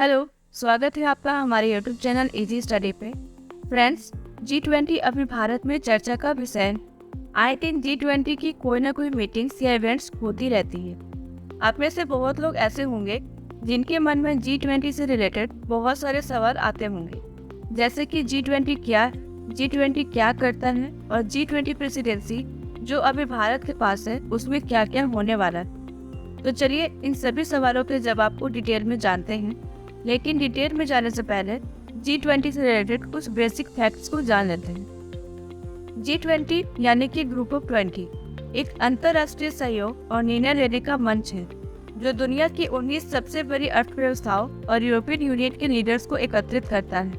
Hello. स्वागत है आपका हमारे यूट्यूब चैनल इजी स्टडी पे। फ्रेंड्स, G20 अभी भारत में चर्चा का विषय है। आए दिन G20 की कोई ना कोई मीटिंग्स या इवेंट्स होती रहती है। आप में से बहुत लोग ऐसे होंगे जिनके मन में G20 से रिलेटेड बहुत सारे सवाल आते होंगे, जैसे कि G20 क्या करता है और G20 प्रेसिडेंसी जो अभी भारत के पास है उसमें क्या क्या होने वाला है। तो चलिए इन सभी सवालों के जवाब को डिटेल में जानते हैं। लेकिन डिटेल में जाने से पहले G20 से रिलेटेड कुछ बेसिक फैक्ट्स को जान लेते हैं। G20 यानी कि ग्रुप ऑफ 20 एक अंतर्राष्ट्रीय सहयोग और निर्णय लेने का मंच है जो दुनिया की 19 सबसे बड़ी अर्थव्यवस्थाओं और यूरोपियन यूनियन के लीडर्स को एकत्रित करता है।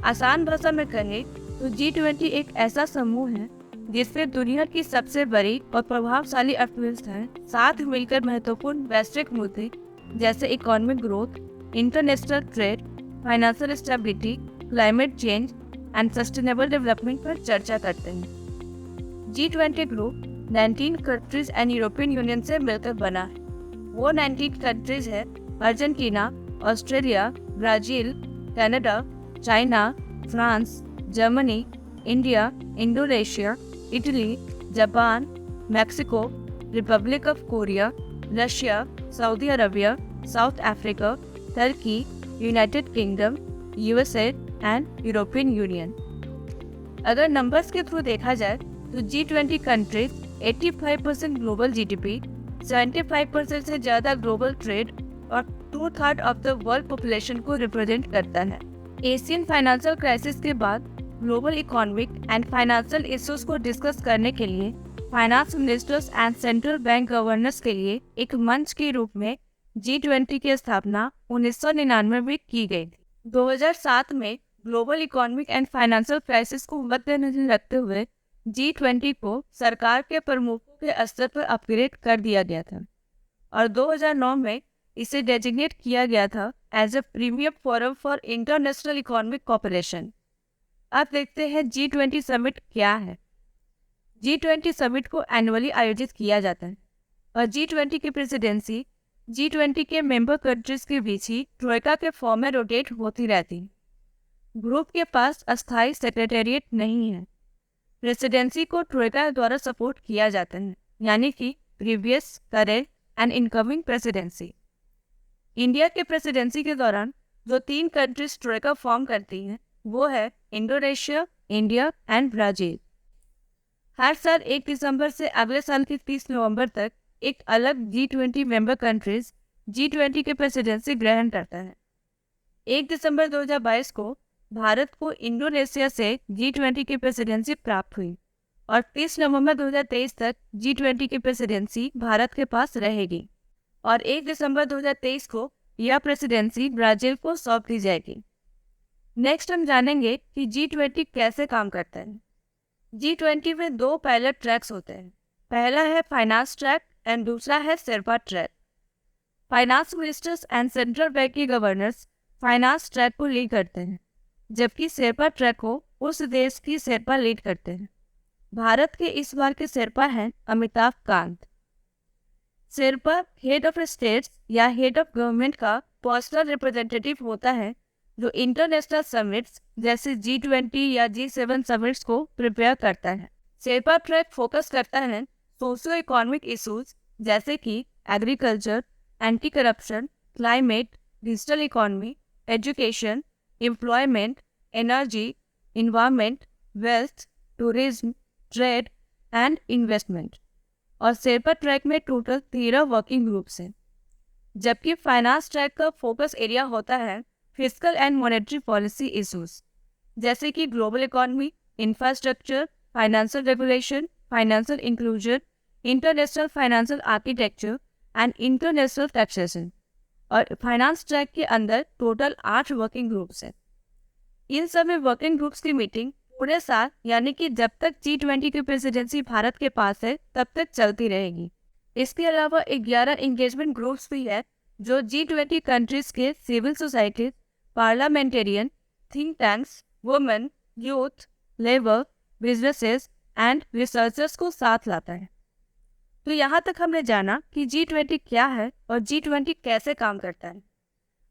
आसान भाषा में कहें तो G20 एक ऐसा समूह है जिसमें दुनिया की सबसे बड़ी और प्रभावशाली अर्थव्यवस्थाएं साथ मिलकर महत्वपूर्ण वैश्विक मुद्दे जैसे economic growth, international trade, financial stability, climate change and sustainable development पर चर्चा करते हैं। G20 group 19 countries and European union से मिलकर बना है। वो 19 कंट्रीज है Argentina, Australia, Brazil, Canada, China, France, Germany, India, Indonesia, Italy, Japan, Mexico, Republic of Korea, Russia, Saudi Arabia, south Africa, Turkey, United kingdom, USA and European union. अगर numbers के through देखा जाए तो G20 कंट्रीज 85% ग्लोबल जीडीपी, 75% से ज़्यादा global trade और 2/3 of the world population को represent करता है। एशियन फाइनेंशियल क्राइसिस के बाद global economic and financial issues को डिस्कस करने के लिए finance ministers and central bank governors के लिए एक मंच के रूप में G20 की स्थापना 1999 में की गई थी। 2007 में global economic and financial crisis को मद्देनजर रखते हुए G20 को सरकार के प्रमुखों के स्तर पर अपग्रेड कर दिया गया था और 2009 में इसे डेजिग्नेट किया गया था as a premium forum for international economic cooperation. अब देखते हैं G20 समिट क्या है। G20 समिट को एनुअली आयोजित किया जाता है और G20 की प्रेसिडेंसी G20 के मेंबर कंट्रीज के बीच ही ट्रोइका के फॉर्म में रोटेट होती रहती है। ग्रुप के पास अस्थायी सेक्रेटेरिएट नहीं है। प्रेसिडेंसी को ट्रोइका द्वारा सपोर्ट किया जाता है, यानी कि previous, current and incoming presidency. India के प्रेसिडेंसी के दौरान जो 3 कंट्रीज ट्रोइका फॉर्म करती हैं वो है इंडोनेशिया, इंडिया एंड ब्राजील। हर साल 1 दिसंबर से अगले साल के 30 नवंबर तक एक अलग G20 मेंबर कंट्रीज G20 के प्रेसिडेंसी ग्रहण करता है। 1 दिसंबर 2022 को भारत को इंडोनेशिया से G20 की प्रेसिडेंसी प्राप्त हुई और 30 नवंबर 2023 तक G20 की प्रेसिडेंसी भारत के पास रहेगी और 1 दिसंबर 2023 को यह प्रेसिडेंसी ब्राजील को सौंप दी जाएगी। नेक्स्ट हम जानेंगे कि G20 कैसे काम करता है। G20 में 2 पायलट ट्रैक्स होते हैं। पहला है फाइनेंस ट्रैक एंड दूसरा है Sherpa track. Finance ministers and central bank के गवर्नर्स फाइनेंस ट्रैक को लीड करते हैं, जबकि शेरपा ट्रैक को उस देश की शेरपा लीड करते हैं। भारत के इस बार के शेरपा हैं Amitabh Kant. Sherpa head of states या हेड ऑफ गवर्नमेंट का पर्सनल रिप्रेजेंटेटिव होता है जो इंटरनेशनल समिट्स जैसे G20 या G7 समिट्स को प्रिपेयर करता है। शेरपा ट्रैक फोकस करता है सोशियो इकोनॉमिक इशूज जैसे कि agriculture, anti corruption, climate, digital economy, education, employment, energy, environment, wealth, tourism, trade and investment. और शेरपा ट्रैक में टोटल 13 वर्किंग ग्रुप्स हैं, जबकि फाइनेंस ट्रैक का फोकस एरिया होता है fiscal and monetary policy issues जैसे कि global economy, infrastructure, financial regulation, financial inclusion, international financial architecture and international taxation. और फाइनेंस ट्रैक के अंदर टोटल 8 वर्किंग ग्रुप्स हैं। इन सभी वर्किंग ग्रुप्स की मीटिंग पूरे साल यानी कि जब तक G20 की प्रेसिडेंसी भारत के पास है तब तक चलती रहेगी। इसके अलावा 11 इंगेजमेंट ग्रुप्स भी है जो G20 कंट्रीज के civil society, parliamentarian, think tanks, women, youth, labour, businesses and researchers को साथ लाता है। तो यहाँ तक हमने जाना कि G20 क्या है और G20 कैसे काम करता है।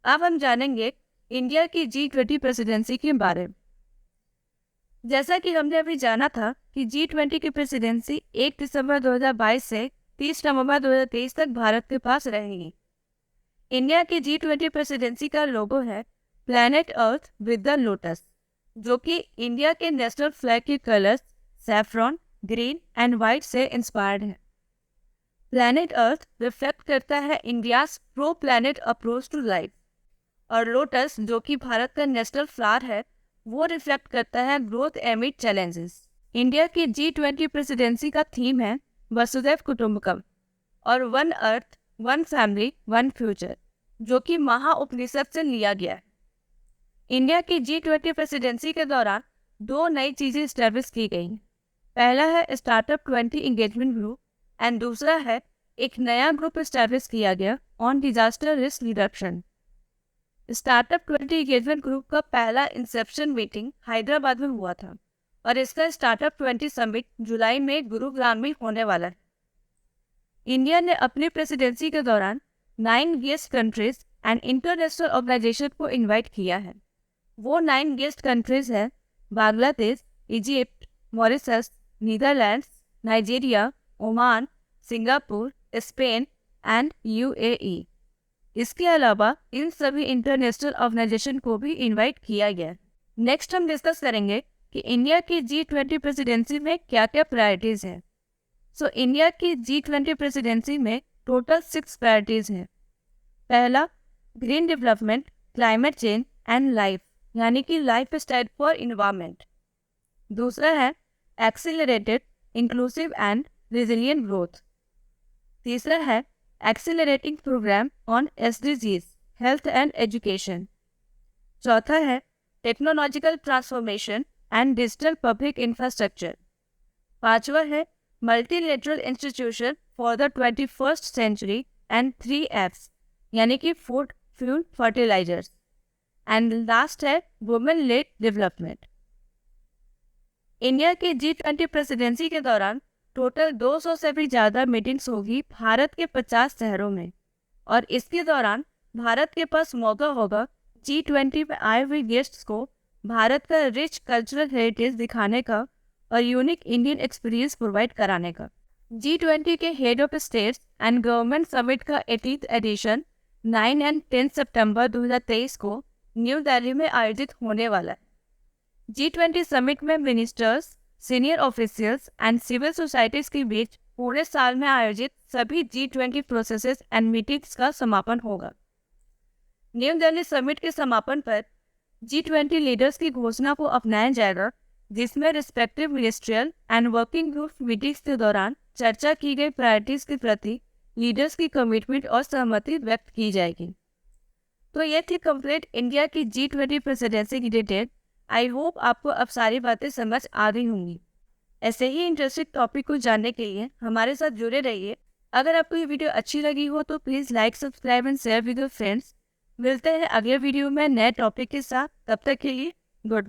अब हम जानेंगे इंडिया की G20 प्रेसिडेंसी के बारे में। जैसा कि हमने अभी जाना था कि G20 की प्रेसिडेंसी 1 दिसंबर 2022 से 30 नवंबर 2023 तक भारत के पास रहेगी। इंडिया की G20 प्रेसिडेंसी का लोगो है planet earth with the lotus, जो कि इंडिया के नेशनल फ्लैग के colours saffron, green and white से इंस्पायर्ड है। प्लैनेट अर्थ रिफ्लेक्ट करता है India's pro planet approach to life, और लोटस जो कि भारत का नेशनल फ्लावर है वो रिफ्लेक्ट करता है ग्रोथ एमिड चैलेंजेस। इंडिया की G20 प्रेसिडेंसी का थीम है वसुधैव कुटुंबकम और one earth one family one future, जो कि महाउपनिषद से लिया गया है। इंडिया की G20 प्रेसिडेंसी के दौरान दो नई चीजें एस्टेब्लिश की गई। पहला है स्टार्टअप 20 एंगेजमेंट ग्रुप एंड दूसरा है एक नया ग्रुप एस्टेब्लिश किया गया on disaster risk reduction. Startup 20 engagement group का पहला इंसेप्शन मीटिंग हैदराबाद में हुआ था और इसका स्टार्टअप 20 समिट जुलाई में गुरुग्राम में होने वाला है। इंडिया ने अपनी प्रेसिडेंसी के दौरान 9 guest countries and international organisation को इनवाइट किया है। वो 9 गेस्ट कंट्रीज हैं Bangladesh, Egypt, Mauritius, Netherlands, Nigeria, Oman, Singapore, Spain and UAE। इसके अलावा इन सभी इंटरनेशनल ऑर्गेनाइजेशन को भी इनवाइट किया गया। नेक्स्ट हम डिस्कस करेंगे कि इंडिया की G20 प्रेसिडेंसी में क्या क्या प्रायोरिटीज हैं। इंडिया की G20 प्रेसिडेंसी में टोटल 6 प्रायोरिटीज हैं। पहला, green development, climate change and life, यानी कि लाइफ स्टाइल फॉर इन्वायरमेंट। दूसरा है accelerated, inclusive and resilient growth. तीसरा है accelerating programme on SDGs, health and education. चौथा है technological transformation and digital public infrastructure. पांचवा है multilateral institution for the 21st century and 3 Fs, यानी कि food, fuel, fertilisers. And last है women led development. India की G20 प्रेसिडेंसी के दौरान टोटल 200 से भी ज़्यादा मीटिंग्स होगी भारत के 50 शहरों में, और इसके दौरान भारत के पास मौका होगा G20 में आए हुए गेस्ट्स को भारत का रिच कल्चरल हेरिटेज दिखाने का और यूनिक इंडियन एक्सपीरियंस प्रोवाइड कराने का। G20 के head of states and government summit का 18th एडिशन 9 एंड 10 सितंबर 2023 को न्यू दिल्ली में आयोजित होने वाला है। G20 समिट में ministers, senior officials and civil societies के बीच पूरे साल में आयोजित सभी G20 प्रोसेसेस एंड मीटिंग्स का समापन होगा। न्यू दिल्ली समिट के समापन पर G20 लीडर्स की घोषणा को अपनाया जाएगा, जिसमें respective ministerial and working group meetings के दौरान चर्चा की गई प्रायोरिटीज के प्रति लीडर्स की कमिटमेंट और सहमति व्यक्त की जाएगी। तो ये थी कंप्लीट इंडिया की G20 प्रेसिडेंसी की डिटेल। आई होप आपको अब सारी बातें समझ आ गई होंगी। ऐसे ही इंटरेस्टिंग टॉपिक को जानने के लिए हमारे साथ जुड़े रहिए। अगर आपको ये वीडियो अच्छी लगी हो तो please like, subscribe and share with your friends. मिलते हैं अगले वीडियो में नए टॉपिक के साथ। तब तक के लिए गुड।